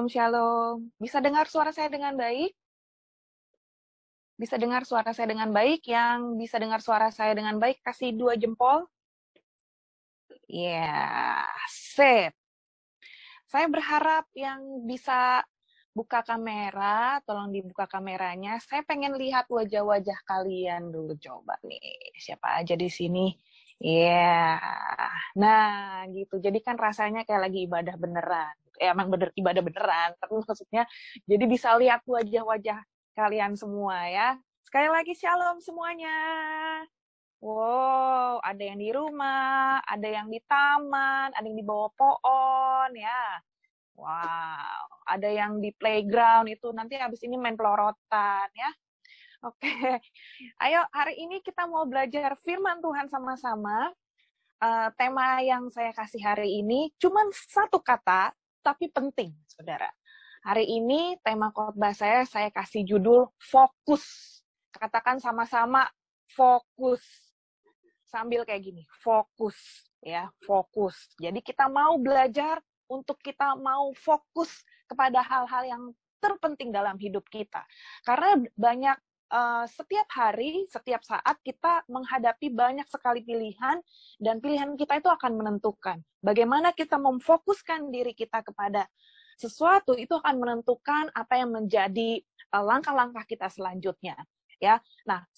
Shalom, shalom. Bisa dengar suara saya dengan baik? Bisa dengar suara saya dengan baik? Yang bisa dengar suara saya dengan baik, kasih 2 jempol. Ya, sip. Saya berharap yang bisa buka kamera, tolong dibuka kameranya. Saya pengen lihat wajah-wajah kalian dulu, coba nih. Siapa aja di sini? Ya, nah gitu. Jadi kan rasanya kayak lagi ibadah beneran. Emang bener ibadah beneran, tapi maksudnya jadi bisa lihat wajah-wajah kalian semua ya. Sekali lagi shalom semuanya. Wow, ada yang di rumah, ada yang di taman, ada yang di bawah pohon ya. Wow, ada yang di playground itu nanti habis ini main pelorotan ya. Oke, ayo hari ini kita mau belajar firman Tuhan sama-sama. Tema yang saya kasih hari ini cuman satu kata, tapi penting, saudara. Hari ini tema khotbah saya kasih judul fokus. Katakan sama-sama fokus. Sambil kayak gini, fokus ya, fokus. Jadi kita mau belajar untuk kita mau fokus kepada hal-hal yang terpenting dalam hidup kita. Karena banyak setiap hari, setiap saat kita menghadapi banyak sekali pilihan, dan pilihan kita itu akan menentukan bagaimana kita memfokuskan diri kita kepada sesuatu, itu akan menentukan apa yang menjadi langkah-langkah kita selanjutnya. Ya, nah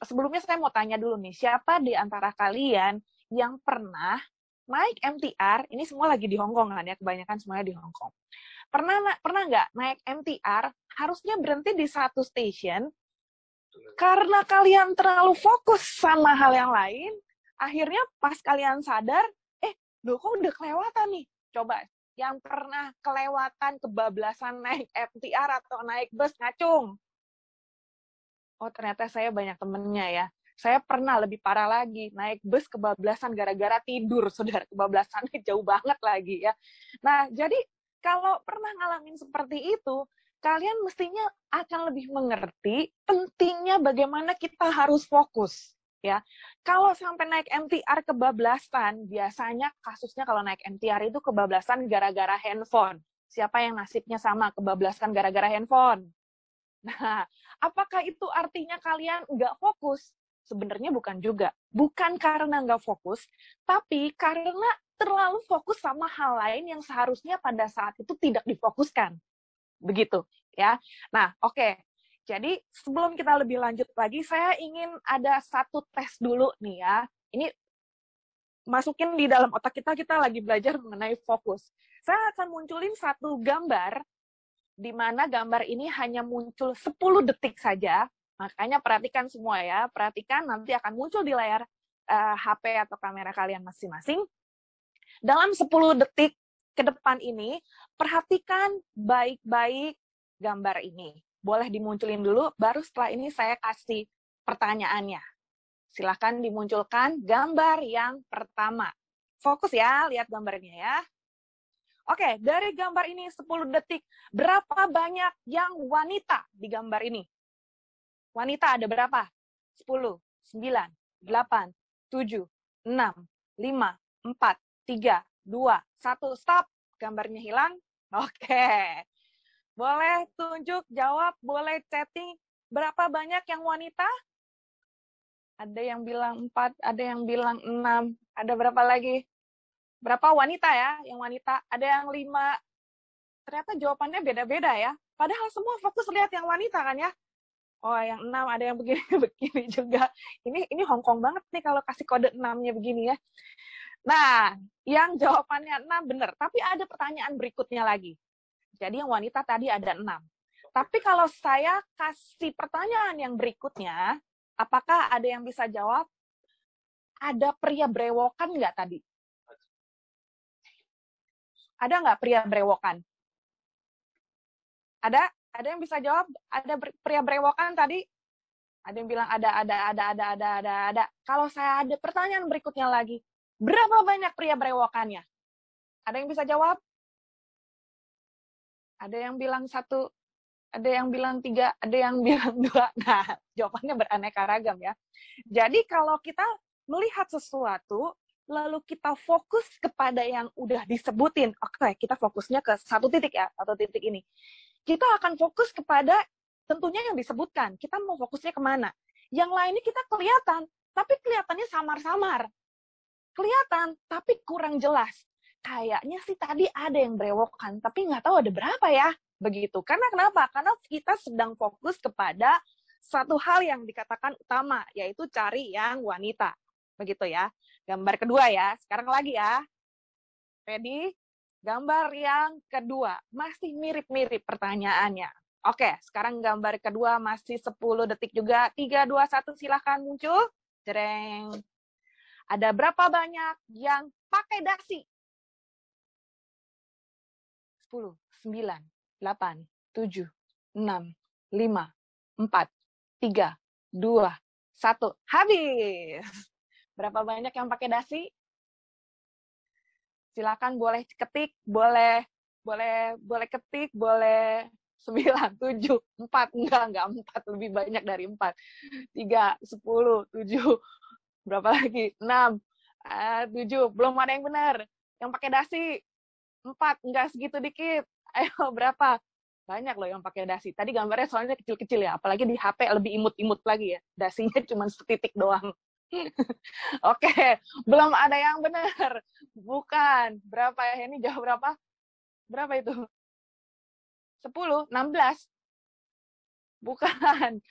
sebelumnya saya mau tanya dulu nih, siapa di antara kalian yang pernah naik MTR? Ini semua lagi di Hong Kong kan ya, kebanyakan semuanya di Hong Kong. Pernah nggak naik MTR harusnya berhenti di satu stasiun karena kalian terlalu fokus sama hal yang lain, akhirnya pas kalian sadar, loh kok udah kelewatan nih. Coba yang pernah kelewatan kebablasan naik MTR atau naik bus, ngacung. Oh, ternyata saya banyak temennya ya. Saya pernah lebih parah lagi, naik bus kebablasan gara-gara tidur, saudara. Kebablasannya jauh banget lagi ya. Nah, jadi kalau pernah ngalamin seperti itu, kalian mestinya akan lebih mengerti pentingnya bagaimana kita harus fokus. Ya, kalau sampai naik MTR kebablasan, biasanya kasusnya kalau naik MTR itu kebablasan gara-gara handphone. Siapa yang nasibnya sama kebablasan gara-gara handphone? Nah, apakah itu artinya kalian nggak fokus? Sebenarnya bukan juga. Bukan karena nggak fokus, tapi karena terlalu fokus sama hal lain yang seharusnya pada saat itu tidak difokuskan. Begitu, ya. Nah, oke. Jadi, sebelum kita lebih lanjut lagi, saya ingin ada satu tes dulu nih ya. Ini masukin di dalam otak kita lagi belajar mengenai fokus. Saya akan munculin satu gambar, di mana gambar ini hanya muncul 10 detik saja. Makanya perhatikan semua ya, perhatikan nanti akan muncul di layar HP atau kamera kalian masing-masing. Dalam 10 detik ke depan ini, perhatikan baik-baik gambar ini. Boleh dimunculin dulu, baru setelah ini saya kasih pertanyaannya. Silahkan dimunculkan gambar yang pertama. Fokus ya, lihat gambarnya ya. Oke, dari gambar ini 10 detik, berapa banyak yang wanita di gambar ini? Wanita ada berapa? 10, 9, 8, 7, 6, 5, 4, 3, 2, 1, stop. Gambarnya hilang. Oke. Boleh tunjuk, jawab, boleh chatting. Berapa banyak yang wanita? Ada yang bilang 4, ada yang bilang 6. Ada berapa lagi? Berapa wanita ya? Yang wanita. Ada yang 5. Ternyata jawabannya beda-beda ya. Padahal semua fokus lihat yang wanita kan ya. Oh, yang 6, ada yang begini juga. Ini Hong Kong banget nih kalau kasih kode 6-nya begini ya. Nah, yang jawabannya 6 benar. Tapi ada pertanyaan berikutnya lagi. Jadi yang wanita tadi ada 6. Tapi kalau saya kasih pertanyaan yang berikutnya, apakah ada yang bisa jawab? Ada pria brewokan nggak tadi? Ada nggak pria brewokan? Ada? Ada yang bisa jawab? Ada pria brewokan tadi? Ada yang bilang ada. Kalau saya ada pertanyaan berikutnya lagi, berapa banyak pria brewokannya? Ada yang bisa jawab? Ada yang bilang 1, ada yang bilang 3, ada yang bilang 2. Nah, jawabannya beraneka ragam ya. Jadi kalau kita melihat sesuatu, lalu kita fokus kepada yang udah disebutin. Oke, kita fokusnya ke satu titik ya, satu titik ini. Kita akan fokus kepada tentunya yang disebutkan. Kita mau fokusnya kemana? Yang lainnya kita kelihatan, tapi kelihatannya samar-samar. Kelihatan, tapi kurang jelas. Kayaknya sih tadi ada yang berewokan, tapi nggak tahu ada berapa ya. Begitu. Karena kenapa? Karena kita sedang fokus kepada satu hal yang dikatakan utama, yaitu cari yang wanita. Begitu ya. Gambar kedua ya. Sekarang lagi ya. Ready? Gambar yang kedua. Masih mirip-mirip pertanyaannya. Oke, sekarang gambar kedua masih 10 detik juga. 3, 2, 1, silahkan muncul. Jereng. Ada berapa banyak yang pakai dasi? 10, 9, 8, 7, 6, 5, 4, 3, 2, 1. Habis. Berapa banyak yang pakai dasi? Silakan boleh ketik, boleh ketik, boleh 9, 7, 4, enggak 4, lebih banyak dari 4. 3, 10, 7, berapa lagi? 6, 7, belum ada yang benar. Yang pakai dasi 4, enggak segitu dikit. Ayo berapa? Banyak loh yang pakai dasi. Tadi gambarnya soalnya kecil-kecil ya, apalagi di HP lebih imut-imut lagi ya. Dasinya cuma setitik doang. Oke, belum ada yang benar. Bukan. Berapa ya? Ini jawab berapa? Berapa itu? 10, 16. Bukan.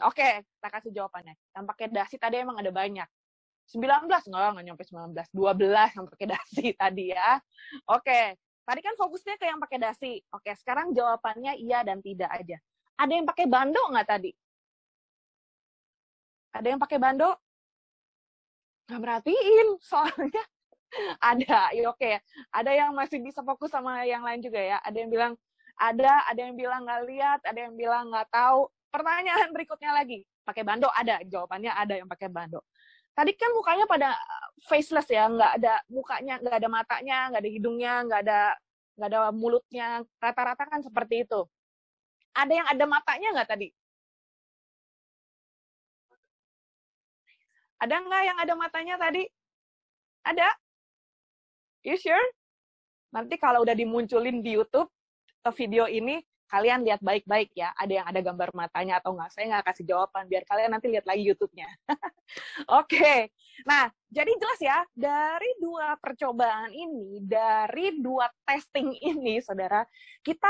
Oke, kita kasih jawabannya. Yang pakai dasi tadi emang ada banyak. 19, nggak nyampe 19. 12 yang pakai dasi tadi ya. Oke, tadi kan fokusnya ke yang pakai dasi. Oke, sekarang jawabannya iya dan tidak aja. Ada yang pakai bando nggak tadi? Ada yang pakai bando? Nggak merhatiin, soalnya ada. Ya, oke, ada yang masih bisa fokus sama yang lain juga ya. Ada yang bilang ada yang bilang nggak lihat, ada yang bilang nggak tahu. Pertanyaan berikutnya lagi, pakai bando? Ada, jawabannya ada yang pakai bando. Tadi kan mukanya pada faceless ya, nggak ada mukanya, nggak ada matanya, nggak ada hidungnya, nggak ada mulutnya. Rata-rata kan seperti itu. Ada yang ada matanya nggak tadi? Ada nggak yang ada matanya tadi? Ada? You sure? Nanti kalau udah dimunculin di YouTube video ini, kalian lihat baik-baik ya. Ada yang ada gambar matanya atau nggak. Saya nggak kasih jawaban, biar kalian nanti lihat lagi YouTube-nya. Oke. Nah, jadi jelas ya, dari 2 percobaan ini, dari 2 testing ini, saudara, kita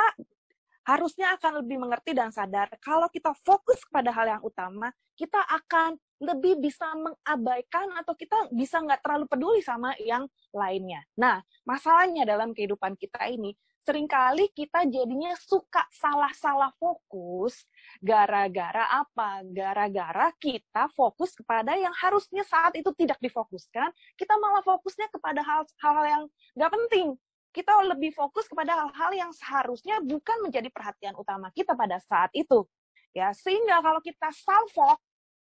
harusnya akan lebih mengerti dan sadar kalau kita fokus pada hal yang utama, kita akan lebih bisa mengabaikan atau kita bisa nggak terlalu peduli sama yang lainnya. Nah, masalahnya dalam kehidupan kita ini, seringkali kita jadinya suka salah-salah fokus gara-gara apa? Gara-gara kita fokus kepada yang harusnya saat itu tidak difokuskan, kita malah fokusnya kepada hal-hal yang nggak penting. Kita lebih fokus kepada hal-hal yang seharusnya bukan menjadi perhatian utama kita pada saat itu. Ya, sehingga kalau kita salfok,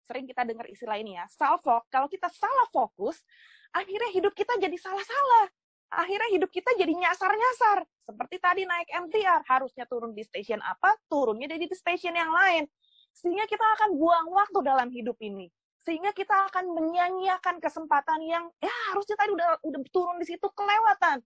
sering kita dengar istilah ini ya, salfok, kalau kita salah fokus, akhirnya hidup kita jadi salah-salah. Akhirnya hidup kita jadi nyasar-nyasar. Seperti tadi naik MTR, harusnya turun di stasiun apa, turunnya di stasiun yang lain. Sehingga kita akan buang waktu dalam hidup ini. Sehingga kita akan menyanyiakan kesempatan yang, ya harusnya tadi udah turun di situ, kelewatan.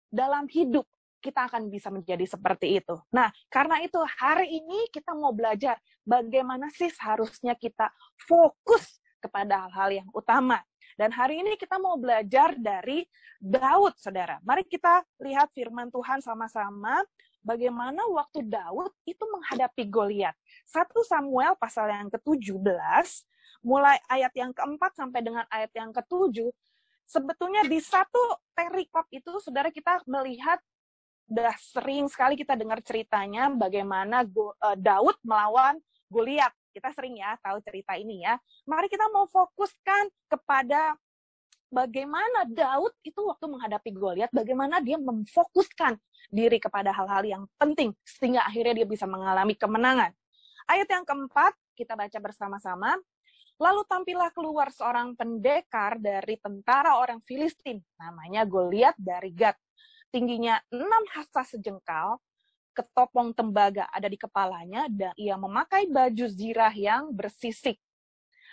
Dalam hidup kita akan bisa menjadi seperti itu. Nah, karena itu hari ini kita mau belajar bagaimana sih seharusnya kita fokus kepada hal-hal yang utama. Dan hari ini kita mau belajar dari Daud, saudara. Mari kita lihat firman Tuhan sama-sama bagaimana waktu Daud itu menghadapi Goliat. 1 Samuel pasal yang ke-17, mulai ayat yang ke-4 sampai dengan ayat yang ke-7, sebetulnya di satu perikop itu, saudara, kita melihat, udah sering sekali kita dengar ceritanya bagaimana Daud melawan Goliat. Kita sering ya tahu cerita ini ya. Mari kita mau fokuskan kepada bagaimana Daud itu waktu menghadapi Goliat, bagaimana dia memfokuskan diri kepada hal-hal yang penting, sehingga akhirnya dia bisa mengalami kemenangan. Ayat yang ke-4, kita baca bersama-sama. Lalu tampillah keluar seorang pendekar dari tentara orang Filistin, namanya Goliat dari Gat. Tingginya 6 hasta sejengkal, ketopong tembaga ada di kepalanya, dan ia memakai baju zirah yang bersisik.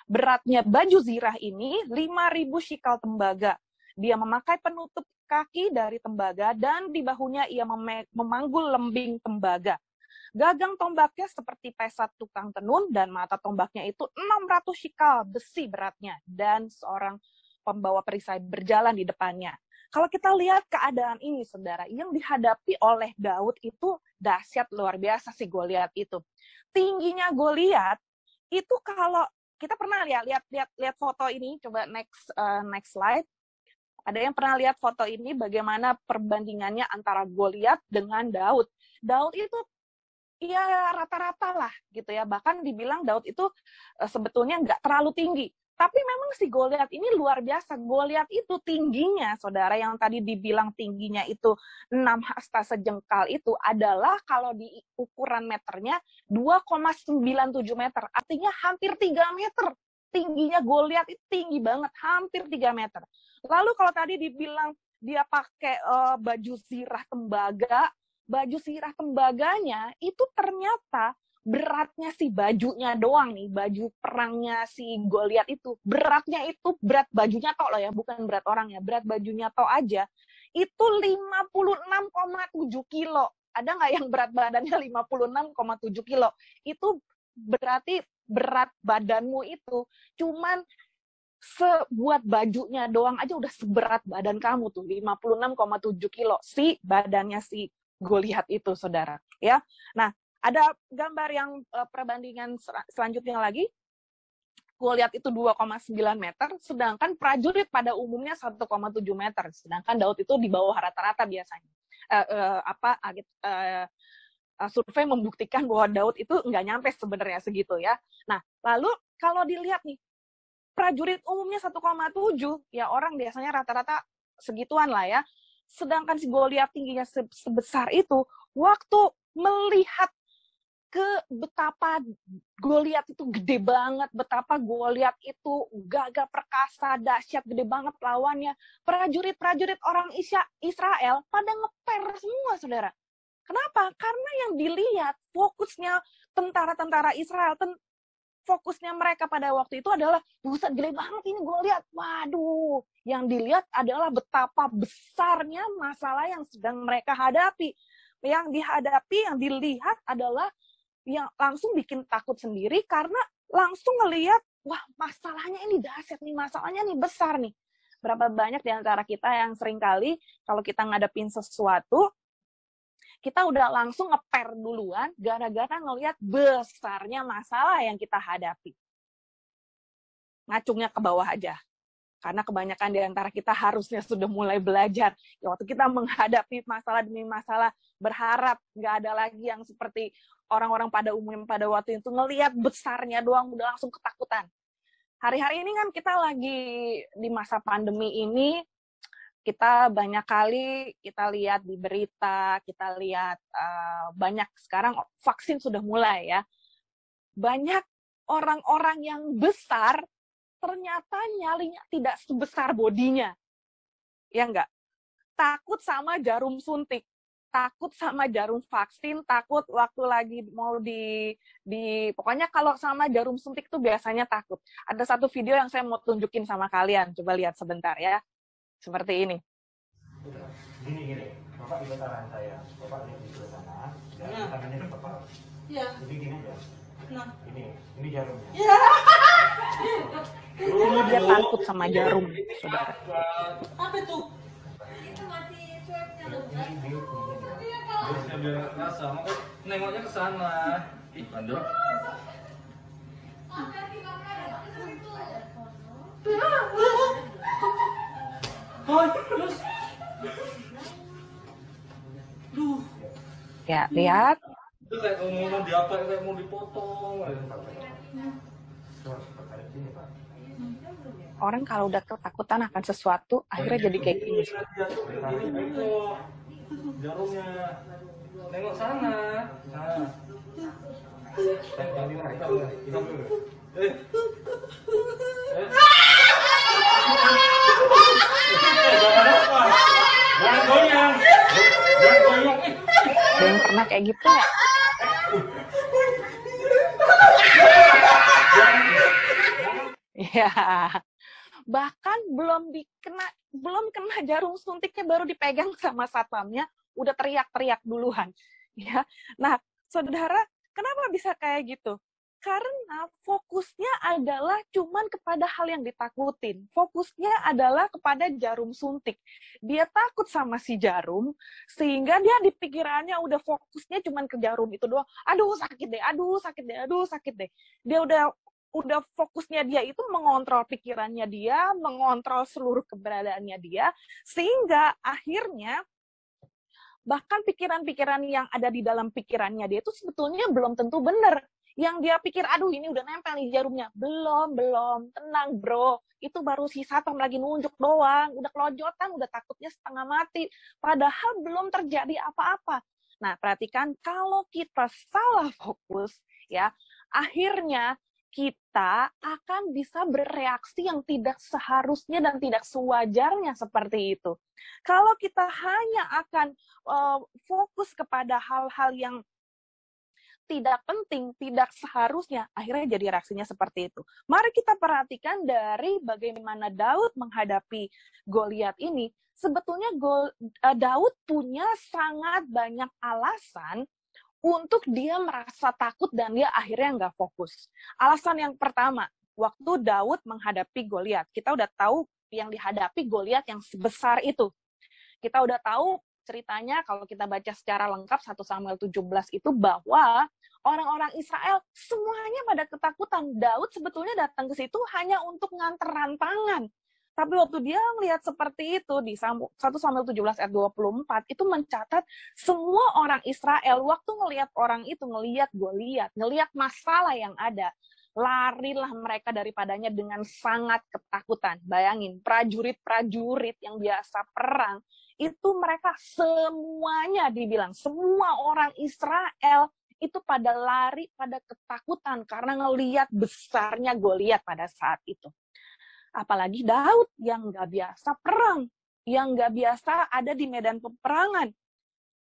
Beratnya baju zirah ini 5.000 shikal tembaga. Dia memakai penutup kaki dari tembaga dan di bahunya ia memanggul lembing tembaga. Gagang tombaknya seperti pesat tukang tenun dan mata tombaknya itu 600 shikal besi beratnya dan seorang pembawa perisai berjalan di depannya. Kalau kita lihat keadaan ini, saudara, yang dihadapi oleh Daud itu dahsyat luar biasa sih Goliat itu. Tingginya Goliat itu kalau kita pernah lihat foto ini, coba next slide. Ada yang pernah lihat foto ini bagaimana perbandingannya antara Goliat dengan Daud. Daud itu ya rata-rata lah gitu ya. Bahkan dibilang Daud itu sebetulnya nggak terlalu tinggi. Tapi memang si Goliat ini luar biasa. Goliat itu tingginya, saudara, yang tadi dibilang tingginya itu 6 hasta sejengkal itu adalah kalau di ukuran meternya 2,97 meter. Artinya hampir 3 meter. Tingginya Goliat itu tinggi banget, hampir 3 meter. Lalu kalau tadi dibilang dia pakai baju sirah tembaganya itu ternyata beratnya si bajunya doang nih, baju perangnya si Goliat itu, beratnya itu berat bajunya tok loh ya, bukan berat orang ya, berat bajunya tok aja, itu 56,7 kilo. Ada nggak yang berat badannya 56,7 kilo? Itu berarti berat badanmu itu cuman sebuat bajunya doang aja udah seberat badan kamu tuh, 56,7 kilo si badannya si Goliat itu, saudara. Ya, nah, ada gambar yang perbandingan selanjutnya lagi. Goliat itu 2,9 meter, sedangkan prajurit pada umumnya 1,7 meter. Sedangkan Daud itu di bawah rata-rata biasanya. Survei membuktikan bahwa Daud itu nggak nyampe sebenarnya segitu ya. Nah, lalu kalau dilihat nih, prajurit umumnya 1,7, ya orang biasanya rata-rata segituan lah ya. Sedangkan si Goliat tingginya sebesar itu, waktu melihat ke betapa Goliat itu gede banget, betapa Goliat itu gagah perkasa, dahsyat, gede banget lawannya. Prajurit-prajurit orang Israel pada ngeper semua, saudara. Kenapa? Karena yang dilihat fokusnya tentara-tentara Israel, fokusnya mereka pada waktu itu adalah, buset gede banget ini Goliat. Waduh, yang dilihat adalah betapa besarnya masalah yang sedang mereka hadapi. Yang dihadapi, yang dilihat adalah yang langsung bikin takut sendiri karena langsung ngelihat, wah masalahnya ini dahsyat nih, masalahnya nih besar nih. Berapa banyak di antara kita yang seringkali kalau kita ngadepin sesuatu, kita udah langsung ngeper duluan gara-gara ngelihat besarnya masalah yang kita hadapi. Ngacungnya ke bawah aja. Karena kebanyakan di antara kita harusnya sudah mulai belajar. Ya, waktu kita menghadapi masalah demi masalah, berharap nggak ada lagi yang seperti orang-orang pada umumnya pada waktu itu ngelihat besarnya doang udah langsung ketakutan. Hari-hari ini kan kita lagi di masa pandemi ini, kita banyak kali kita lihat di berita, kita lihat banyak sekarang vaksin sudah mulai ya. Banyak orang-orang yang besar ternyata nyalinya tidak sebesar bodinya. Ya enggak? Takut sama jarum suntik, takut sama jarum vaksin, takut waktu lagi mau pokoknya kalau sama jarum suntik tuh biasanya takut. Ada satu video yang saya mau tunjukin sama kalian, coba lihat sebentar ya. Seperti ini. Gini, Bapak di tangan saya, Bapak lihat di sebelah sana, dan tangannya di kepala. Iya. Jadi gini aja. Nah. Ini jarumnya. Iya. Dia takut sama jarum, saudara. Apa itu? Itu masih swabnya loh. Dia rasa, makanya nengoknya ke sana. Ih, Bandel. Ya, lihat. Itu kayak mau diapa, kayak mau dipotong. Orang kalau udah ketakutan akan sesuatu, akhirnya jadi kayak gini. Jarumnya. Nengok sana. Nah. Jangan goyang. Jangan goyang. Ada yang pernah kayak gitu nggak? Ya, bahkan belum kena jarum suntiknya baru dipegang sama satpamnya, udah teriak-teriak duluan. Ya, nah saudara, kenapa bisa kayak gitu? Karena fokusnya adalah cuman kepada hal yang ditakutin. Fokusnya adalah kepada jarum suntik. Dia takut sama si jarum, sehingga dia di pikirannya udah fokusnya cuman ke jarum itu doang. Aduh sakit deh, aduh sakit deh, aduh sakit deh. Dia udah fokusnya dia itu mengontrol pikirannya dia, mengontrol seluruh keberadaannya dia, sehingga akhirnya bahkan pikiran-pikiran yang ada di dalam pikirannya dia itu sebetulnya belum tentu benar. Yang dia pikir, aduh ini udah nempel nih jarumnya. Belum. Tenang bro. Itu baru si satpam lagi nunjuk doang. Udah kelojotan, udah takutnya setengah mati. Padahal belum terjadi apa-apa. Nah, perhatikan kalau kita salah fokus, ya, akhirnya kita akan bisa bereaksi yang tidak seharusnya dan tidak sewajarnya seperti itu. Kalau kita hanya akan fokus kepada hal-hal yang tidak penting, tidak seharusnya, akhirnya jadi reaksinya seperti itu. Mari kita perhatikan dari bagaimana Daud menghadapi Goliat ini. Sebetulnya Daud punya sangat banyak alasan untuk dia merasa takut dan dia akhirnya nggak fokus. Alasan yang pertama, waktu Daud menghadapi Goliat, kita udah tahu yang dihadapi Goliat yang sebesar itu. Kita udah tahu ceritanya kalau kita baca secara lengkap 1 Samuel 17 itu bahwa orang-orang Israel semuanya pada ketakutan. Daud sebetulnya datang ke situ hanya untuk nganter rantangan. Tapi waktu dia melihat seperti itu di 1 Samuel 17 ayat 24 itu mencatat semua orang Israel waktu ngelihat orang itu, ngelihat Goliat, ngelihat masalah yang ada, larilah mereka daripadanya dengan sangat ketakutan. Bayangin, prajurit-prajurit yang biasa perang, itu mereka semuanya dibilang, semua orang Israel itu pada lari, pada ketakutan karena ngelihat besarnya Goliat pada saat itu. Apalagi Daud yang nggak biasa perang, yang nggak biasa ada di medan peperangan.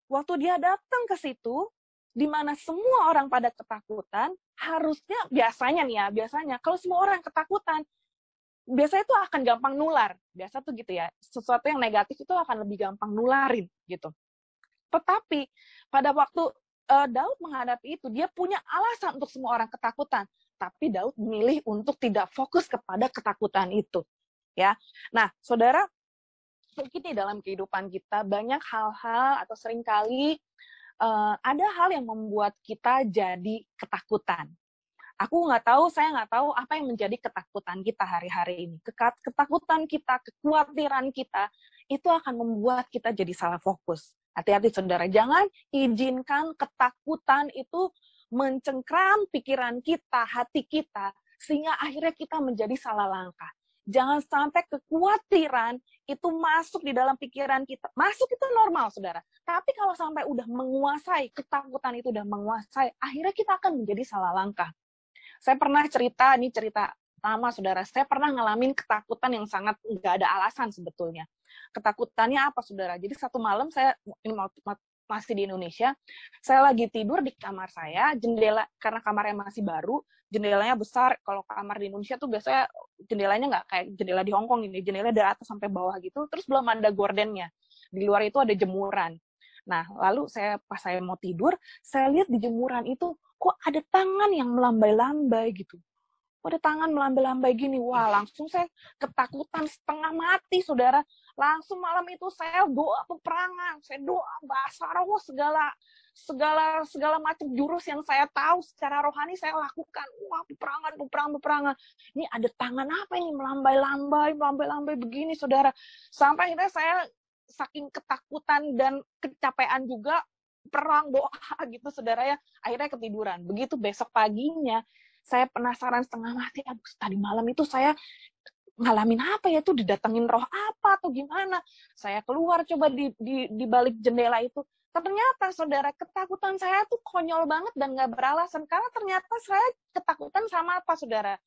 Waktu dia datang ke situ, di mana semua orang pada ketakutan, harusnya biasanya kalau semua orang ketakutan, biasanya itu akan gampang nular. Biasa tuh gitu ya, sesuatu yang negatif itu akan lebih gampang nularin gitu. Tetapi pada waktu Daud menghadapi itu, dia punya alasan untuk semua orang ketakutan. Tapi Daud memilih untuk tidak fokus kepada ketakutan itu. Ya, nah saudara, mungkin di dalam kehidupan kita banyak hal-hal atau seringkali ada hal yang membuat kita jadi ketakutan. Saya nggak tahu apa yang menjadi ketakutan kita hari-hari ini. Ketakutan kita, kekhawatiran kita, itu akan membuat kita jadi salah fokus. Hati-hati saudara, jangan izinkan ketakutan itu mencengkram pikiran kita, hati kita, sehingga akhirnya kita menjadi salah langkah. Jangan sampai kekhawatiran itu masuk di dalam pikiran kita. Masuk itu normal, saudara. Tapi kalau sampai udah menguasai, ketakutan itu udah menguasai, akhirnya kita akan menjadi salah langkah. Saya pernah cerita lama, saudara. Saya pernah ngalamin ketakutan yang sangat nggak ada alasan sebetulnya. Ketakutannya apa, saudara? Jadi satu malam ini masih di Indonesia, saya lagi tidur di kamar saya, jendela, karena kamarnya masih baru, jendelanya besar. Kalau kamar di Indonesia tuh biasanya jendelanya nggak kayak jendela di Hong Kong ini, jendela dari atas sampai bawah gitu, terus belum ada gordennya. Di luar itu ada jemuran. Nah, lalu pas saya mau tidur, saya lihat di jemuran itu, kok ada tangan yang melambai-lambai gitu. Kok ada tangan melambai-lambai gini? Wah, langsung saya ketakutan setengah mati, saudara. Langsung malam itu saya doa peperangan, saya doa bahasa roh, segala macam jurus yang saya tahu secara rohani saya lakukan. Wah, peperangan. Ini ada tangan apa ini melambai-lambai begini, saudara. Sampai akhirnya saya saking ketakutan dan kecapean juga, perang doa gitu, saudara ya. Akhirnya ketiduran. Begitu besok paginya, saya penasaran setengah mati. Tadi malam itu saya ngalamin apa ya, tuh didatengin roh apa atau gimana. Saya keluar coba di balik jendela itu. Ternyata saudara, ketakutan saya tuh konyol banget dan gak beralasan. Karena ternyata saya ketakutan sama apa, saudara?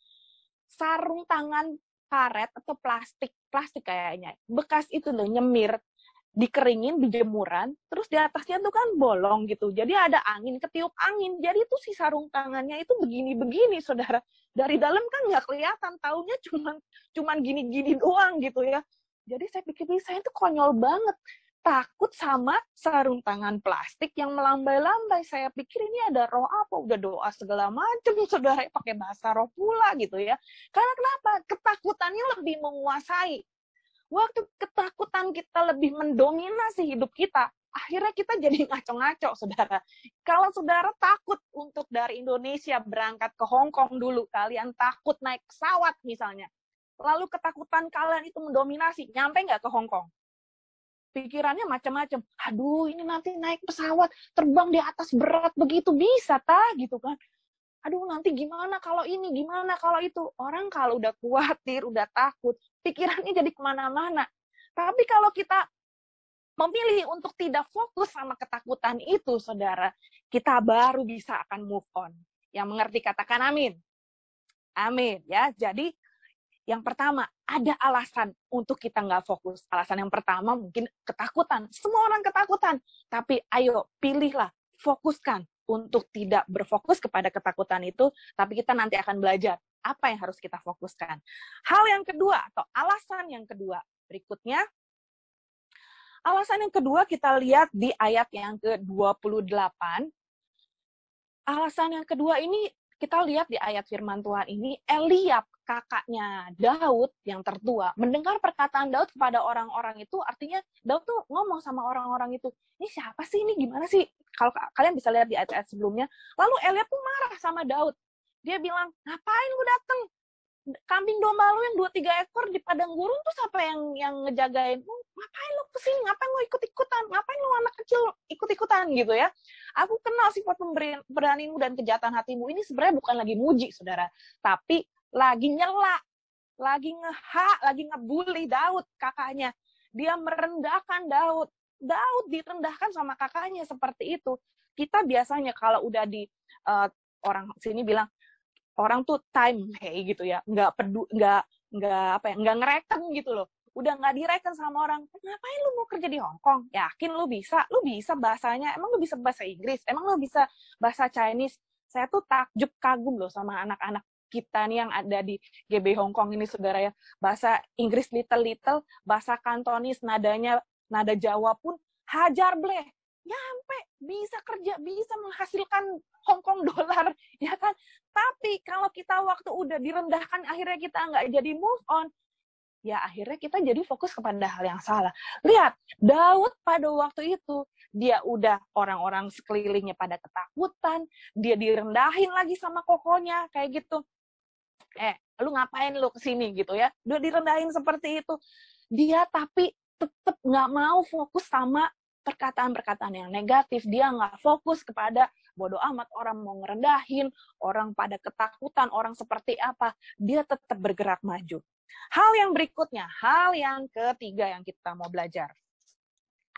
Sarung tangan karet atau plastik kayaknya. Bekas itu loh, nyemir. dikeringin, dijemuran, terus di atasnya tuh kan bolong gitu. Jadi ada angin, ketiup angin. Jadi itu si sarung tangannya itu begini-begini, saudara. Dari dalam kan nggak kelihatan, taunya cuman gini-gini doang gitu ya. Jadi saya pikir, saya itu konyol banget. Takut sama sarung tangan plastik yang melambai-lambai. Saya pikir ini ada roh apa, udah doa segala macam, saudara, pakai bahasa roh pula gitu ya. Karena kenapa? Ketakutannya lebih menguasai. Waktu ketakutan kita lebih mendominasi hidup kita, akhirnya kita jadi ngaco-ngaco, saudara. Kalau saudara takut untuk dari Indonesia berangkat ke Hong Kong dulu, kalian takut naik pesawat misalnya, lalu ketakutan kalian itu mendominasi, nyampe nggak ke Hong Kong? Pikirannya macam-macam. Aduh, ini nanti naik pesawat, terbang di atas berat begitu, bisa gitu kan? Aduh, nanti gimana kalau ini, gimana kalau itu. Orang kalau udah khawatir, udah takut, pikirannya jadi kemana-mana. Tapi kalau kita memilih untuk tidak fokus sama ketakutan itu, saudara, kita baru bisa akan move on. Yang mengerti katakan amin. Amin, ya. Jadi, yang pertama, ada alasan untuk kita nggak fokus. Alasan yang pertama mungkin ketakutan. Semua orang ketakutan. Tapi ayo, pilihlah, fokuskan untuk tidak berfokus kepada ketakutan itu, tapi kita nanti akan belajar apa yang harus kita fokuskan. Hal yang kedua, atau alasan yang kedua berikutnya, alasan yang kedua kita lihat di ayat yang ke-28. Alasan yang kedua ini, kita lihat di ayat firman Tuhan ini, Eliab, kakaknya Daud yang tertua, mendengar perkataan Daud kepada orang-orang itu, artinya Daud tuh ngomong sama orang-orang itu, ini siapa sih, ini gimana sih? Kalau kalian bisa lihat di ayat-ayat sebelumnya, lalu Eliab tuh marah sama Daud. Dia bilang, ngapain lu datang? Kambing domba lu yang 2-3 ekor di padang gurun tuh siapa yang ngejagain? Ngapain lu kesini? Ngapain lu ikut-ikutan? Ngapain lu anak kecil ikut-ikutan gitu ya? Aku kenal sifat pemberanimu dan kejahatan hatimu. Ini sebenarnya bukan lagi muji, saudara. Tapi lagi nyela, lagi lagi ngebully Daud, kakaknya. Dia merendahkan Daud. Daud direndahkan sama kakaknya seperti itu. Kita biasanya kalau udah di orang sini bilang, orang tuh time kayak gitu ya, nggak ngereken gitu loh, udah nggak direken sama orang. Ngapain lu mau kerja di Hong Kong? Yakin lu bisa bahasanya? Emang lu bisa bahasa Inggris? Emang lu bisa bahasa Chinese? Saya tuh takjub kagum loh sama anak-anak kita nih yang ada di GB Hong Kong ini, saudara ya. Bahasa Inggris little, bahasa Kantonis nada Jawa pun hajar bleh, nyampe bisa kerja, bisa menghasilkan Hong Kong dolar, ya kan? Tapi kalau kita waktu udah direndahkan, akhirnya kita nggak jadi move on, ya akhirnya kita jadi fokus kepada hal yang salah. Lihat, Daud pada waktu itu, dia udah orang-orang sekelilingnya pada ketakutan, dia direndahin lagi sama kokonya, kayak gitu. Lu ngapain lu kesini gitu ya? Udah direndahin seperti itu. Dia tapi tetap nggak mau fokus sama perkataan-perkataan yang negatif. Dia nggak fokus kepada bodoh amat orang mau ngerendahin, orang pada ketakutan, orang seperti apa. Dia tetap bergerak maju. Hal yang berikutnya, hal yang ketiga yang kita mau belajar.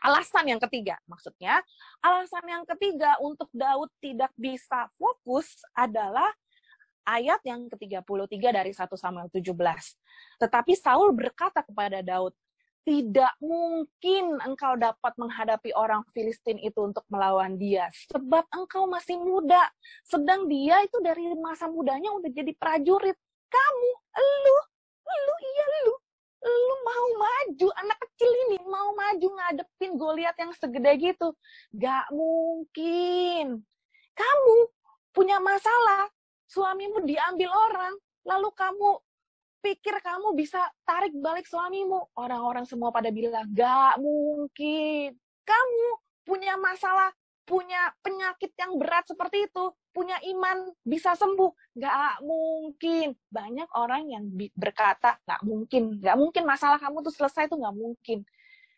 Alasan yang ketiga, maksudnya, alasan yang ketiga untuk Daud tidak bisa fokus adalah ayat yang ke-33 dari 1 Samuel 17. Tetapi Saul berkata kepada Daud, tidak mungkin engkau dapat menghadapi orang Filistin itu untuk melawan dia, sebab engkau masih muda, sedang dia itu dari masa mudanya udah jadi prajurit. Kamu, lu mau maju, anak kecil ini mau maju ngadepin Goliat yang segede gitu. Gak mungkin. Kamu punya masalah, suamimu diambil orang, lalu kamu pikir kamu bisa tarik balik suamimu. Orang-orang semua pada bilang, gak mungkin. Kamu punya masalah, punya penyakit yang berat seperti itu, punya iman bisa sembuh. Gak mungkin. Banyak orang yang berkata, gak mungkin masalah kamu tuh selesai, tuh gak mungkin.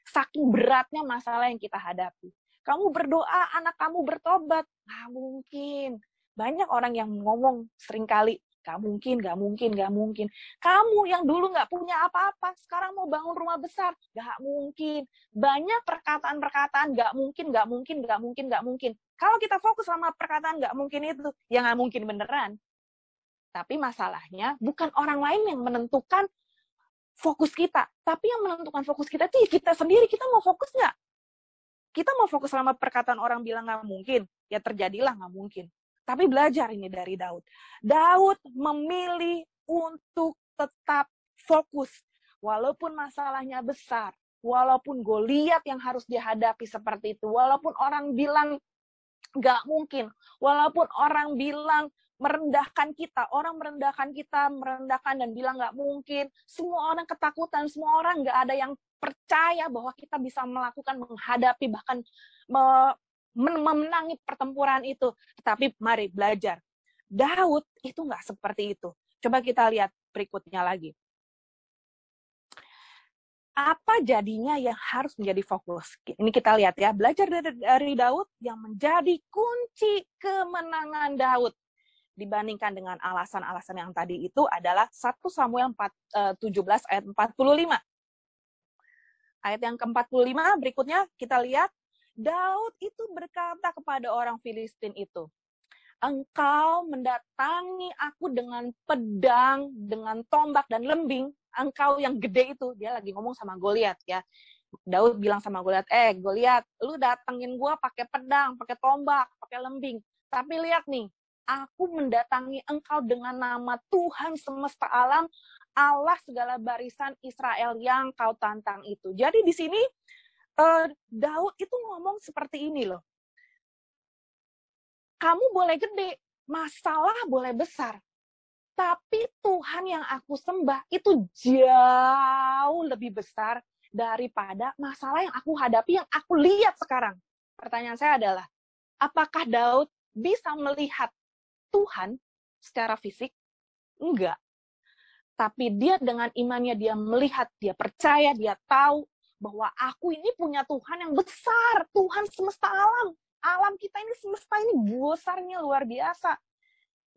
Saking beratnya masalah yang kita hadapi. Kamu berdoa, anak kamu bertobat, gak mungkin. Banyak orang yang ngomong seringkali, gak mungkin. Kamu yang dulu gak punya apa-apa, sekarang mau bangun rumah besar, gak mungkin. Banyak perkataan-perkataan gak mungkin. Kalau kita fokus sama perkataan gak mungkin itu, ya gak mungkin beneran. Tapi masalahnya bukan orang lain yang menentukan fokus kita. Tapi yang menentukan fokus kita itu kita sendiri. Kita mau fokus nggak? Kita mau fokus sama perkataan orang bilang nggak mungkin, ya terjadilah nggak mungkin. Tapi belajar ini dari Daud. Daud memilih untuk tetap fokus. Walaupun masalahnya besar, walaupun Goliat yang harus dihadapi seperti itu, walaupun orang bilang nggak mungkin, walaupun orang bilang merendahkan kita, merendahkan dan bilang nggak mungkin, semua orang ketakutan, semua orang nggak ada yang percaya bahwa kita bisa melakukan, menghadapi, bahkan memenangi pertempuran itu. Tetapi mari belajar. Daud itu nggak seperti itu. Coba kita lihat berikutnya lagi. Apa jadinya yang harus menjadi fokus? Ini kita lihat ya, belajar dari Daud yang menjadi kunci kemenangan Daud. Dibandingkan dengan alasan-alasan yang tadi itu adalah 1 Samuel 17 ayat 45. Ayat yang ke-45 berikutnya kita lihat, Daud itu berkata kepada orang Filistin itu, engkau mendatangi aku dengan pedang, dengan tombak dan lembing, engkau yang gede itu. Dia lagi ngomong sama Goliat ya. Daud bilang sama Goliat, Goliat, lu datengin gua pakai pedang, pakai tombak, pakai lembing. Tapi lihat nih, aku mendatangi engkau dengan nama Tuhan semesta alam, Allah segala barisan Israel yang kau tantang itu. Jadi di sini Daud itu ngomong seperti ini loh. Kamu boleh gede, masalah boleh besar. Tapi Tuhan yang aku sembah itu jauh lebih besar daripada masalah yang aku hadapi, yang aku lihat sekarang. Pertanyaan saya adalah, apakah Daud bisa melihat Tuhan secara fisik? Enggak. Tapi dia dengan imannya, dia melihat, dia percaya, dia tahu bahwa aku ini punya Tuhan yang besar, Tuhan semesta alam. Alam kita ini, semesta ini besarnya luar biasa.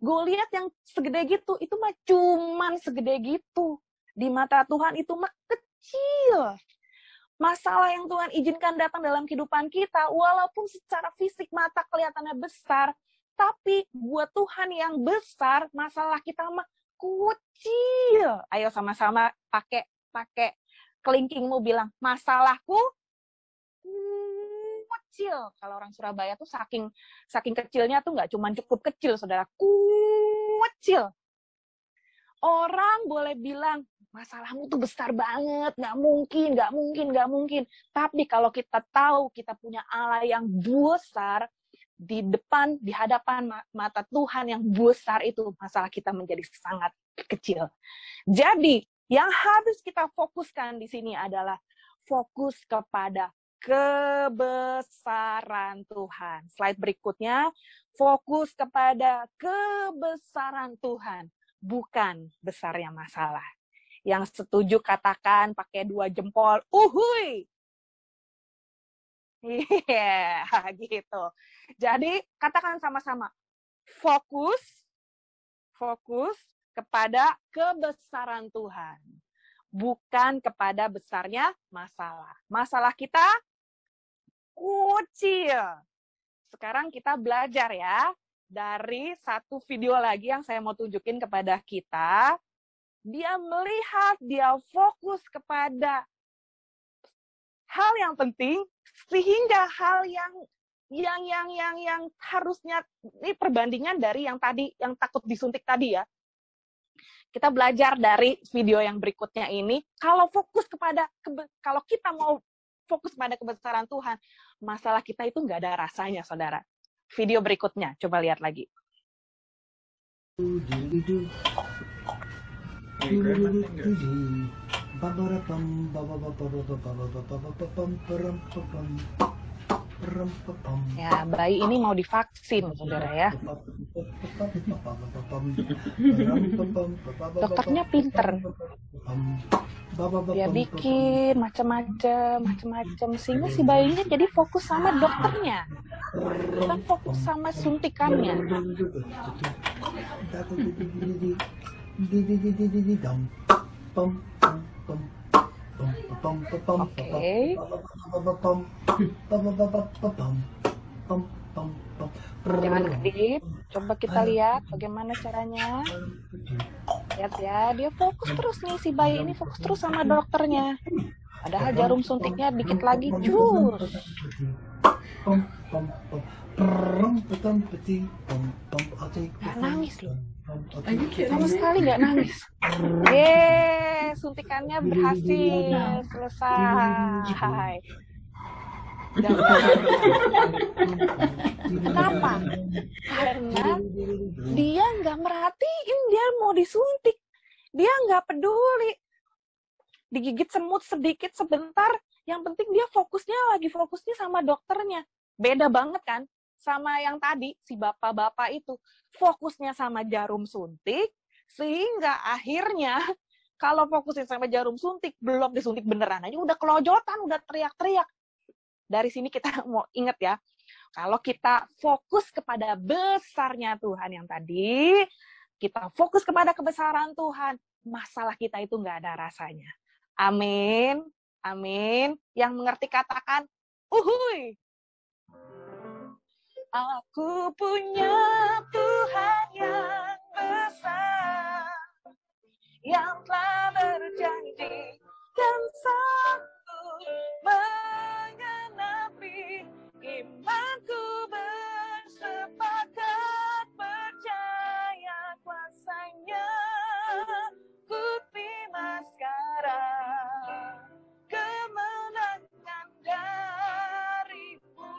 Goliat yang segede gitu, itu mah cuman segede gitu. Di mata Tuhan itu mah kecil. Masalah yang Tuhan izinkan datang dalam kehidupan kita, walaupun secara fisik mata kelihatannya besar, tapi buat Tuhan yang besar, masalah kita mah kecil. Ayo sama-sama pakai kelingkingmu bilang, masalahku kecil. Kalau orang Surabaya tuh saking kecilnya tuh nggak cuma cukup kecil, saudara, kecil. Orang boleh bilang, masalahmu tuh besar banget, nggak mungkin. Tapi kalau kita tahu kita punya Allah yang besar, di hadapan mata Tuhan yang besar itu, masalah kita menjadi sangat kecil. Jadi, yang harus kita fokuskan di sini adalah fokus kepada kebesaran Tuhan. Slide berikutnya, fokus kepada kebesaran Tuhan, bukan besarnya masalah. Yang setuju katakan pakai 2 jempol, uhuy. Iya, gitu. Jadi, katakan sama-sama, fokus kepada kebesaran Tuhan, bukan kepada besarnya masalah. Masalah kita kecil. Sekarang kita belajar ya, dari satu video lagi yang saya mau tunjukin kepada kita. Dia melihat, dia fokus kepada hal yang penting, sehingga hal yang harusnya, ini perbandingan dari yang tadi, yang takut disuntik tadi ya. Kita belajar dari video yang berikutnya ini, kalau kita mau fokus pada kebesaran Tuhan, masalah kita itu nggak ada rasanya, saudara. Video berikutnya, coba lihat lagi. Ya, bayi ini mau divaksin, saudara ya. Dokternya pinter. Dia bikin macam-macam sehingga si bayinya jadi fokus sama dokternya. Kita fokus sama suntikannya. Oke. Jangan kedip. Coba kita lihat bagaimana caranya. Lihat ya, dia fokus terus nih, si bayi ini fokus terus sama dokternya. Padahal jarum suntiknya dikit lagi, cus. Gak nangis loh. Sama sekali gak nangis. Suntikannya berhasil, selesai. Kenapa? Karena dia nggak merhatiin dia mau disuntik. Dia nggak peduli. Digigit semut sedikit sebentar, yang penting dia lagi fokusnya sama dokternya. Beda banget kan sama yang tadi, si bapak-bapak itu. Fokusnya sama jarum suntik, sehingga akhirnya kalau fokusnya sama jarum suntik, belum disuntik beneran aja, udah kelojotan, udah teriak-teriak. Dari sini kita mau ingat ya, kalau kita fokus kepada besarnya Tuhan yang tadi, kita fokus kepada kebesaran Tuhan, masalah kita itu nggak ada rasanya. Amin, amin. Yang mengerti katakan, uhuy. Aku punya Tuhan yang besar, yang telah berjanji dan sanggup menggenapi imanku bersepakat percaya kuasanya. Ku terima sekarang kemenangan darimu.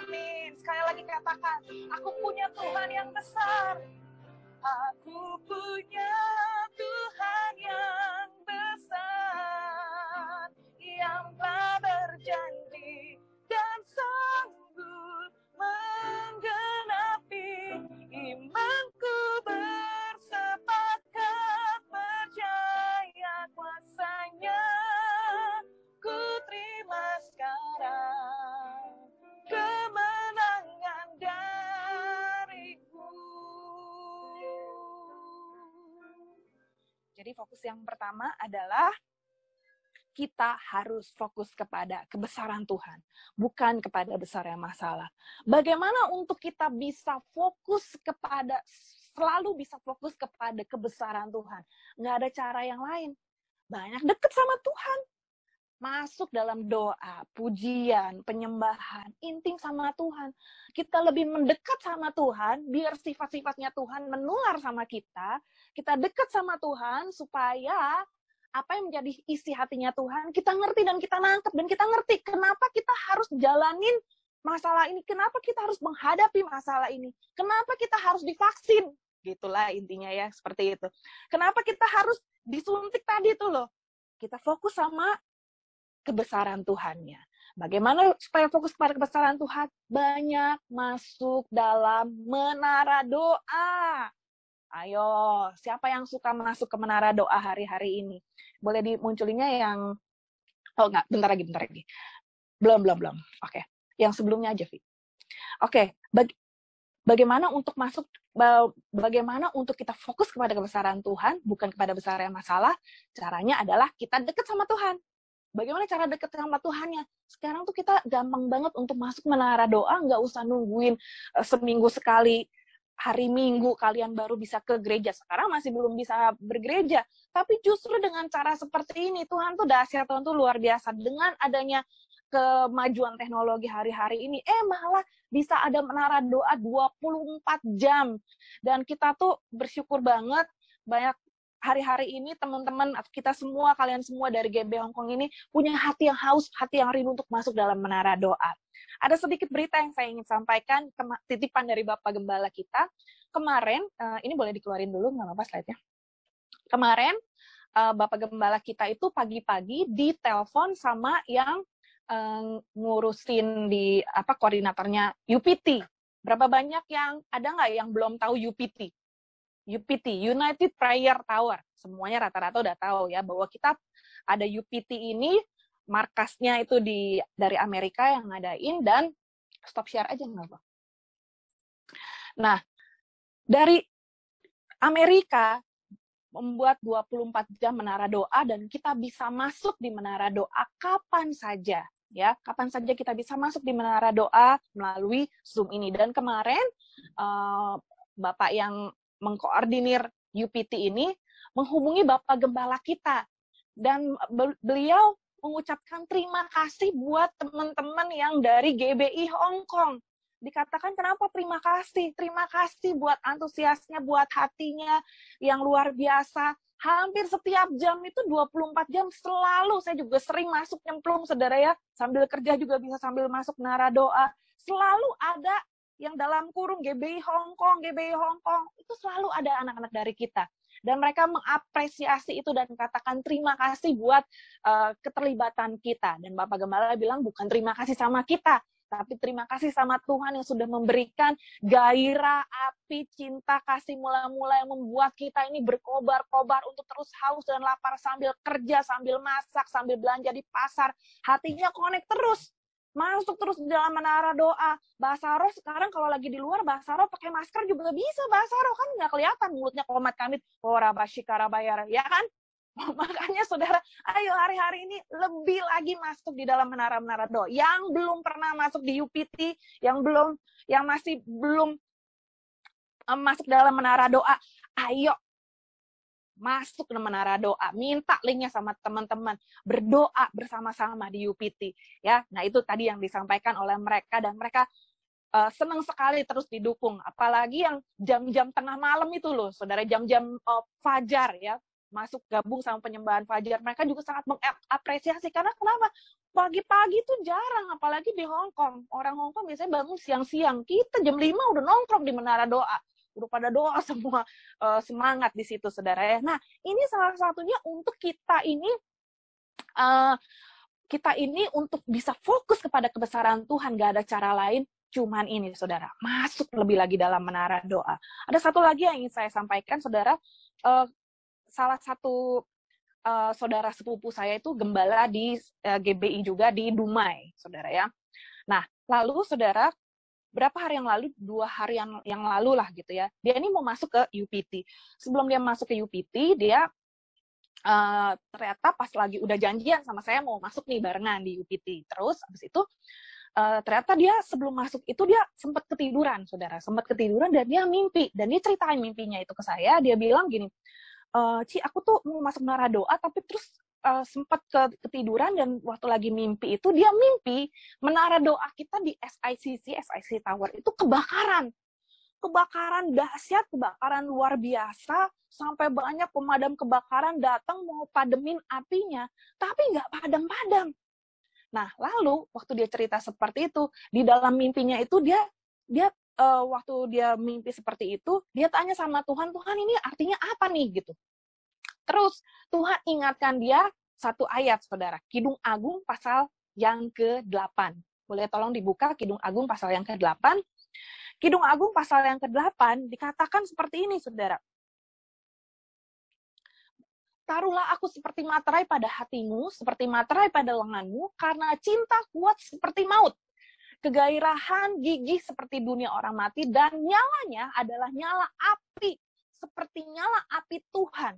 Amin. Sekali lagi katakan, aku punya Tuhan yang besar. Aku punya Tuhan yang besar, yang telah berjanji dan sanggup menggenapi imanku bersepakat percaya kuasanya. Ku terima sekarang kemenangan darimu. Jadi fokus yang pertama adalah kita harus fokus kepada kebesaran Tuhan, bukan kepada besarnya masalah. Bagaimana untuk kita bisa selalu bisa fokus kepada kebesaran Tuhan? Nggak ada cara yang lain. Banyak deket sama Tuhan. Masuk dalam doa, pujian, penyembahan, intim sama Tuhan. Kita lebih mendekat sama Tuhan, biar sifat-sifatnya Tuhan menular sama kita. Kita dekat sama Tuhan supaya apa yang menjadi isi hatinya Tuhan, kita ngerti dan kita nangkep. Dan kita ngerti kenapa kita harus jalanin masalah ini, kenapa kita harus menghadapi masalah ini, kenapa kita harus divaksin. Gitulah intinya ya, seperti itu. Kenapa kita harus disuntik tadi tuh loh. Kita fokus sama kebesaran Tuhannya. Bagaimana supaya fokus pada kebesaran Tuhan? Banyak masuk dalam menara doa. Ayo, siapa yang suka masuk ke menara doa hari-hari ini? Boleh dimunculinya yang... Oh enggak, bentar lagi. Belum. Oke, yang sebelumnya aja, Vi. Oke, bagaimana untuk bagaimana untuk kita fokus kepada kebesaran Tuhan, bukan kepada besarnya masalah? Caranya adalah kita dekat sama Tuhan. Bagaimana cara deket sama Tuhannya? Sekarang tuh kita gampang banget untuk masuk menara doa, nggak usah nungguin seminggu sekali, hari Minggu kalian baru bisa ke gereja. Sekarang masih belum bisa bergereja. Tapi justru dengan cara seperti ini, Tuhan tuh dahsyat, Tuhan tuh luar biasa. Dengan adanya kemajuan teknologi hari-hari ini, malah bisa ada menara doa 24 jam. Dan kita tuh bersyukur banget, banyak hari-hari ini teman-teman atau kita semua, kalian semua dari GB Hongkong ini punya hati yang haus, hati yang rindu untuk masuk dalam menara doa. Ada sedikit berita yang saya ingin sampaikan, titipan dari Bapak Gembala kita. Kemarin, ini boleh dikeluarin dulu, nggak apa-apa slide-nya. Kemarin, Bapak Gembala kita itu pagi-pagi ditelepon sama yang ngurusin di koordinatornya UPT. Berapa banyak yang, ada nggak yang belum tahu UPT? UPT, United Prayer Tower. Semuanya rata-rata udah tahu ya, bahwa kita ada UPT ini, markasnya itu dari Amerika yang ngadain, dan stop share aja nggak apa. Nah, dari Amerika membuat 24 jam menara doa, dan kita bisa masuk di menara doa kapan saja. Ya, kapan saja kita bisa masuk di menara doa melalui Zoom ini. Dan kemarin, Bapak yang mengkoordinir UPT ini menghubungi Bapak Gembala kita. Dan beliau mengucapkan terima kasih buat teman-teman yang dari GBI Hong Kong. Dikatakan kenapa terima kasih? Terima kasih buat antusiasnya, buat hatinya yang luar biasa. Hampir setiap jam itu 24 jam selalu, saya juga sering masuk nyemplung, saudara ya. Sambil kerja juga bisa sambil masuk menara doa. Selalu ada yang dalam kurung GBI Hong Kong, GBI Hong Kong. Itu selalu ada anak-anak dari kita. Dan mereka mengapresiasi itu dan katakan terima kasih buat keterlibatan kita. Dan Bapak Gembala bilang bukan terima kasih sama kita, tapi terima kasih sama Tuhan yang sudah memberikan gairah, api, cinta, kasih mula-mula yang membuat kita ini berkobar-kobar untuk terus haus dan lapar sambil kerja, sambil masak, sambil belanja di pasar. Hatinya connect terus. Masuk terus di dalam menara doa. Bahasa roh sekarang kalau lagi di luar, bahasa roh pakai masker juga bisa. Bahasa roh kan nggak kelihatan mulutnya komat kamit. Bayar, ya kan? Makanya saudara, ayo hari-hari ini lebih lagi masuk di dalam menara-menara doa. Yang belum pernah masuk di UPT, yang masih belum masuk dalam menara doa, ayo masuk ke menara doa, minta linknya sama teman-teman, berdoa bersama-sama di UPT, ya. Nah itu tadi yang disampaikan oleh mereka dan mereka senang sekali terus didukung, apalagi yang jam-jam tengah malam itu loh, saudara, jam-jam fajar ya, masuk gabung sama penyembahan fajar, mereka juga sangat mengapresiasi karena kenapa? Pagi-pagi itu jarang, apalagi di Hong Kong, orang Hong Kong biasanya bangun siang-siang, kita jam 5 udah nongkrong di menara doa. Udah pada doa semua, semangat di situ, saudara ya. Nah, ini salah satunya untuk kita ini untuk bisa fokus kepada kebesaran Tuhan, gak ada cara lain, cuman ini, saudara, masuk lebih lagi dalam menara doa. Ada satu lagi yang ingin saya sampaikan, saudara, salah satu saudara sepupu saya itu gembala di GBI juga di Dumai, saudara ya. Nah, lalu saudara, berapa hari yang lalu, 2 hari yang lalu lah gitu ya, dia ini mau masuk ke UPT. Sebelum dia masuk ke UPT, dia ternyata pas lagi udah janjian sama saya mau masuk nih barengan di UPT. Terus habis itu ternyata dia sebelum masuk itu dia sempat ketiduran, saudara. Sempat ketiduran dan dia mimpi. Dan dia ceritain mimpinya itu ke saya, dia bilang gini, Ci, aku tuh mau masuk menara doa, tapi terus sempat ketiduran dan waktu lagi mimpi itu dia mimpi menara doa kita di SICC Tower itu kebakaran dahsyat, kebakaran luar biasa, sampai banyak pemadam kebakaran datang mau pademin apinya, tapi nggak padam-padam. Nah lalu waktu dia cerita seperti itu di dalam mimpinya itu dia waktu dia mimpi seperti itu dia tanya sama Tuhan ini artinya apa nih gitu. Terus Tuhan ingatkan dia satu ayat, saudara. Kidung Agung pasal yang ke-8. Boleh tolong dibuka Kidung Agung pasal yang ke-8. Kidung Agung pasal yang ke-8 dikatakan seperti ini, saudara. Taruhlah aku seperti materai pada hatimu, seperti materai pada lenganmu, karena cinta kuat seperti maut. Kegairahan gigih seperti dunia orang mati, dan nyalanya adalah nyala api, seperti nyala api Tuhan.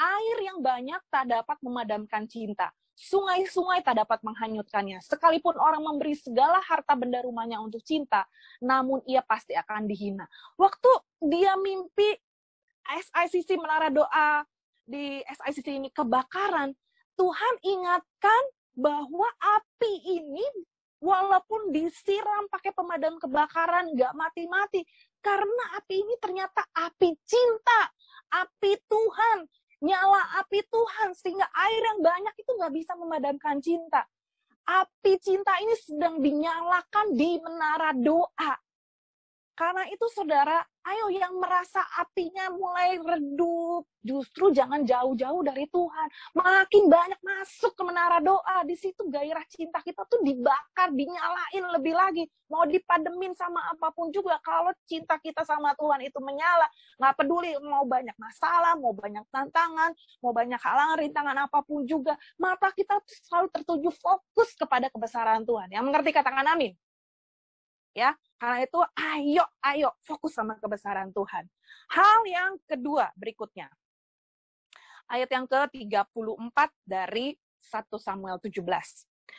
Air yang banyak tak dapat memadamkan cinta. Sungai-sungai tak dapat menghanyutkannya. Sekalipun orang memberi segala harta benda rumahnya untuk cinta, namun ia pasti akan dihina. Waktu dia mimpi SICC menara doa di SICC ini kebakaran, Tuhan ingatkan bahwa api ini walaupun disiram pakai pemadam kebakaran nggak mati-mati, karena api ini ternyata api cinta, api Tuhan. Nyala api Tuhan, sehingga air yang banyak itu nggak bisa memadamkan cinta. Api cinta ini sedang dinyalakan di menara doa. Karena itu saudara, ayo yang merasa apinya mulai redup, justru jangan jauh-jauh dari Tuhan. Makin banyak masuk ke menara doa, di situ gairah cinta kita tuh dibakar, dinyalain lebih lagi. Mau dipademin sama apapun juga, kalau cinta kita sama Tuhan itu menyala, nggak peduli mau banyak masalah, mau banyak tantangan, mau banyak halangan, rintangan apapun juga, mata kita selalu tertuju fokus kepada kebesaran Tuhan. Yang mengerti katakan amin. Ya, karena itu ayo fokus sama kebesaran Tuhan. Hal yang kedua berikutnya. Ayat yang ke-34 dari 1 Samuel 17.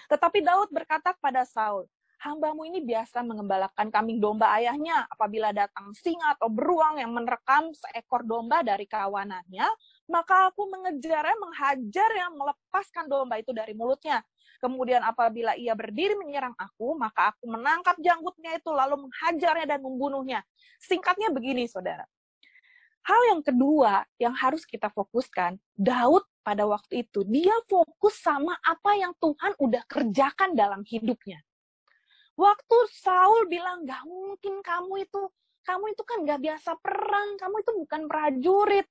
Tetapi Daud berkata kepada Saul, "Hambamu ini biasa mengembalakan kambing domba ayahnya. Apabila datang singa atau beruang yang menerkam seekor domba dari kawanannya, Maka aku mengejarnya, menghajarnya, melepaskan domba itu dari mulutnya. Kemudian apabila ia berdiri menyerang aku, maka aku menangkap janggutnya itu, lalu menghajarnya dan membunuhnya. Singkatnya begini, saudara. Hal yang kedua yang harus kita fokuskan, Daud pada waktu itu, dia fokus sama apa yang Tuhan udah kerjakan dalam hidupnya. Waktu Saul bilang, gak mungkin kamu itu kan gak biasa perang, kamu itu bukan prajurit.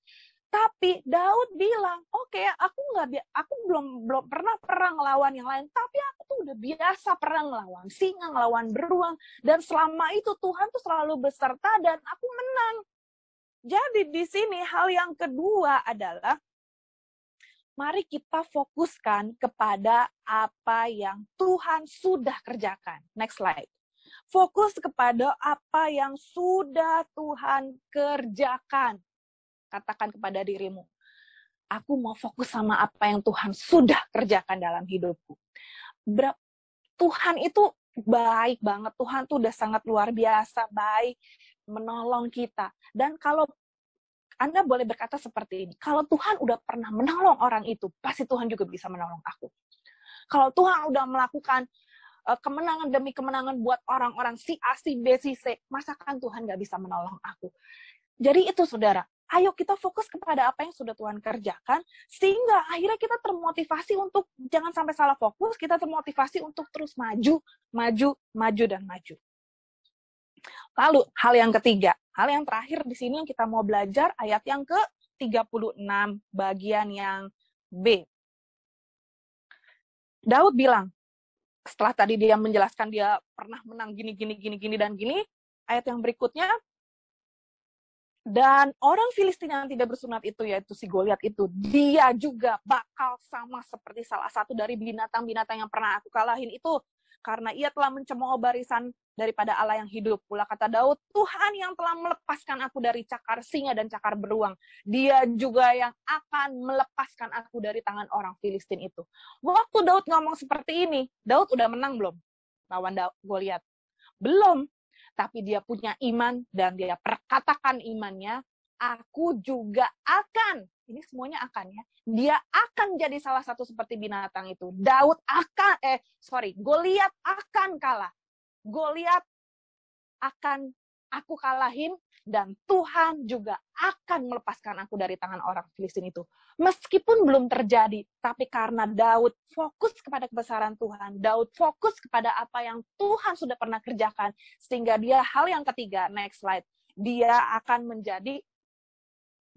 Tapi Daud bilang, oke, aku belum pernah perang lawan yang lain, tapi aku tuh udah biasa perang lawan singa, lawan beruang, dan selama itu Tuhan tuh selalu beserta dan aku menang. Jadi di sini hal yang kedua adalah, mari kita fokuskan kepada apa yang Tuhan sudah kerjakan. Next slide. Fokus kepada apa yang sudah Tuhan kerjakan. Katakan kepada dirimu, aku mau fokus sama apa yang Tuhan sudah kerjakan dalam hidupku. Tuhan itu baik banget, Tuhan tuh udah sangat luar biasa, baik, menolong kita. Dan kalau Anda boleh berkata seperti ini, kalau Tuhan udah pernah menolong orang itu, pasti Tuhan juga bisa menolong aku. Kalau Tuhan udah melakukan kemenangan demi kemenangan buat orang-orang si A, si B, si C, masakan Tuhan gak bisa menolong aku? Jadi itu saudara, ayo kita fokus kepada apa yang sudah Tuhan kerjakan, sehingga akhirnya kita termotivasi untuk, jangan sampai salah fokus, kita termotivasi untuk terus maju, dan maju. Lalu, hal yang ketiga, hal yang terakhir di sini yang kita mau belajar, ayat yang ke-36, bagian yang B. Daud bilang, setelah tadi dia menjelaskan dia pernah menang gini, dan gini, ayat yang berikutnya, dan orang Filistin yang tidak bersunat itu, yaitu si Goliat itu, dia juga bakal sama seperti salah satu dari binatang-binatang yang pernah aku kalahin itu, karena ia telah mencemooh barisan daripada Allah yang hidup. Pula kata Daud, Tuhan yang telah melepaskan aku dari cakar singa dan cakar beruang, dia juga yang akan melepaskan aku dari tangan orang Filistin itu. Waktu Daud ngomong seperti ini, Daud udah menang belum lawan Goliat? Belum. Tapi dia punya iman dan dia perkatakan imannya, aku juga akan, ini semuanya akan ya, dia akan jadi salah satu seperti binatang itu. Goliat akan kalah. Goliat akan aku kalahin dan Tuhan juga akan melepaskan aku dari tangan orang Filistin itu. Meskipun belum terjadi, tapi karena Daud fokus kepada kebesaran Tuhan, Daud fokus kepada apa yang Tuhan sudah pernah kerjakan, sehingga dia hal yang ketiga, next slide, dia akan menjadi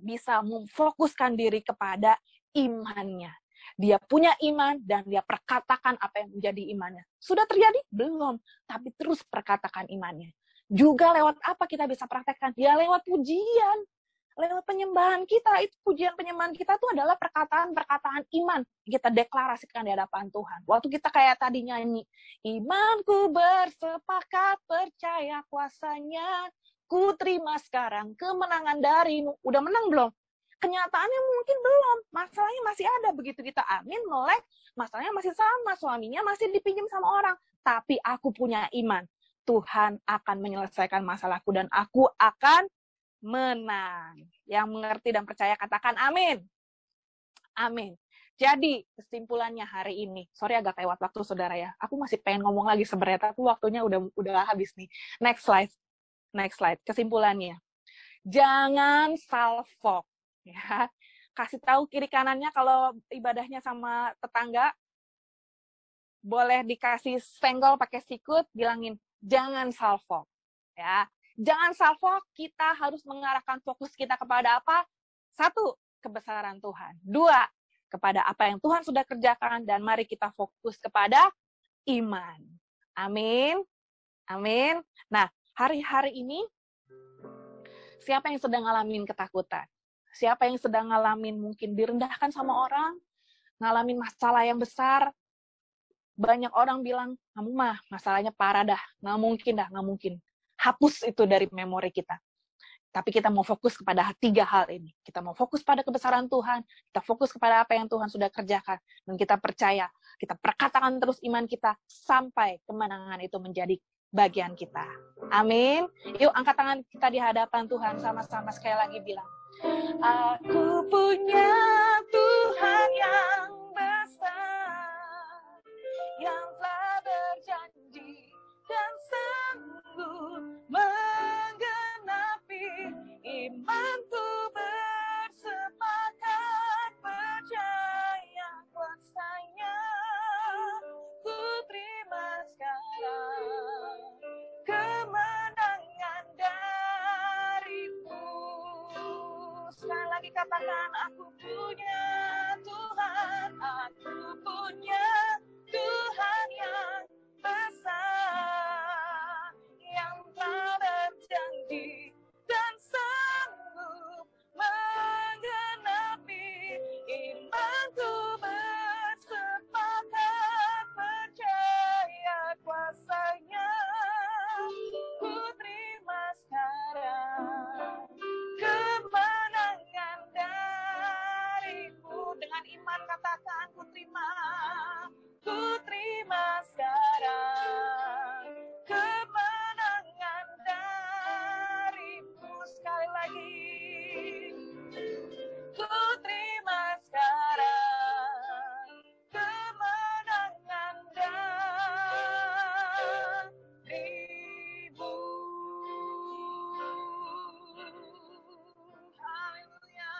bisa memfokuskan diri kepada imannya. Dia punya iman dan dia perkatakan apa yang menjadi imannya. Sudah terjadi? Belum, tapi terus perkatakan imannya. Juga lewat apa kita bisa praktekkan? Ya lewat pujian, lewat penyembahan kita. Itu pujian penyembahan kita itu adalah perkataan-perkataan iman. Kita deklarasikan di hadapan Tuhan. Waktu kita kayak tadi nyanyi, imanku bersepakat percaya kuasanya, ku terima sekarang kemenangan darimu. Udah menang belum? Kenyataannya mungkin belum. Masalahnya masih ada. Begitu kita amin, melek, masalahnya masih sama. Suaminya masih dipinjam sama orang. Tapi aku punya iman. Tuhan akan menyelesaikan masalahku dan aku akan menang. Yang mengerti dan percaya katakan amin. Amin. Jadi kesimpulannya hari ini, sorry agak lewat waktu saudara ya. Aku masih pengen ngomong lagi sebenarnya, tapi waktunya udah habis nih. Next slide. Kesimpulannya, jangan salfok. Ya, kasih tahu kiri kanannya kalau ibadahnya sama tetangga, boleh dikasih senggol pakai sikut, bilangin jangan salfok. Ya, jangan salfok, kita harus mengarahkan fokus kita kepada apa? 1, kebesaran Tuhan. 2, kepada apa yang Tuhan sudah kerjakan, dan mari kita fokus kepada iman. Amin. Amin. Nah, hari-hari ini siapa yang sedang ngalamin ketakutan? Siapa yang sedang ngalamin mungkin direndahkan sama orang, ngalamin masalah yang besar? Banyak orang bilang, kamu mah masalahnya parah dah, nggak mungkin. Hapus itu dari memori kita. Tapi kita mau fokus kepada 3 hal ini. Kita mau fokus pada kebesaran Tuhan, kita fokus kepada apa yang Tuhan sudah kerjakan, dan kita percaya, kita perkatakan terus iman kita, sampai kemenangan itu menjadi bagian kita. Amin. Yuk angkat tangan kita di hadapan Tuhan, sama-sama sekali lagi bilang, Aku punya Tuhan yang besar, yang telah berjanji dan sanggup menggenapi imanku bersepakat percaya kuasanya. Ku terima sekarang kemenangan darimu. Sekali lagi katakan, aku punya Tuhan, aku punya Tuhan yang besar, yang telah berjanji dan sanggup menggenapi imanku bersepakat percaya kuasanya. Ku terima sekarang kemenangan darimu. Dengan iman katakan, ku terima sekarang kemenangan darimu. Sekali lagi, ku terima sekarang kemenangan darimu. Haleluya.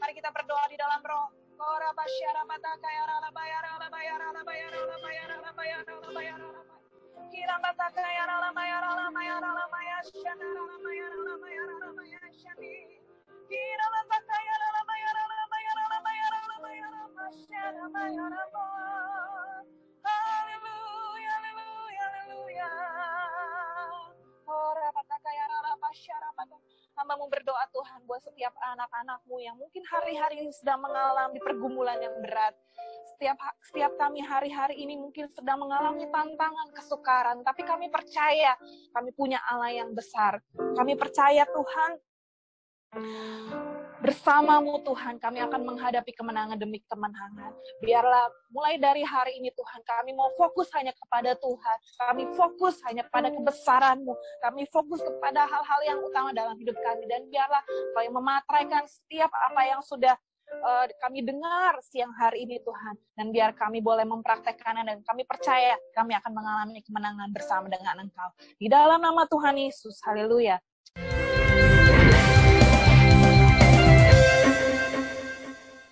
Mari kita berdoa di dalam roh. Ora basyara bataka ya rala bayara la bayara la bayara la bayara la bayara la bayara la kira bataka ya rala bayara la bayara la bayara shana la bayara la bayara la bayara shani kira bataka ya rala bayara la bayara la bayara la bayara basyara bayara la. Haleluya, haleluya, haleluya. Ora bataka ya rala basyara bataka. Hamba-Mu berdoa Tuhan buat setiap anak-anak-Mu yang mungkin hari-hari ini sedang mengalami pergumulan yang berat. Setiap kami hari-hari ini mungkin sedang mengalami tantangan, kesukaran. Tapi kami percaya kami punya Allah yang besar. Kami percaya Tuhan, bersama-Mu Tuhan kami akan menghadapi kemenangan demi kemenangan. Biarlah mulai dari hari ini Tuhan kami mau fokus hanya kepada Tuhan. Kami fokus hanya pada kebesaran-Mu. Kami fokus kepada hal-hal yang utama dalam hidup kami. Dan biarlah Kau yang memateraikan setiap apa yang sudah kami dengar siang hari ini Tuhan. Dan biar kami boleh mempraktekkannya dan kami percaya kami akan mengalami kemenangan bersama dengan Engkau. Di dalam nama Tuhan Yesus, haleluya.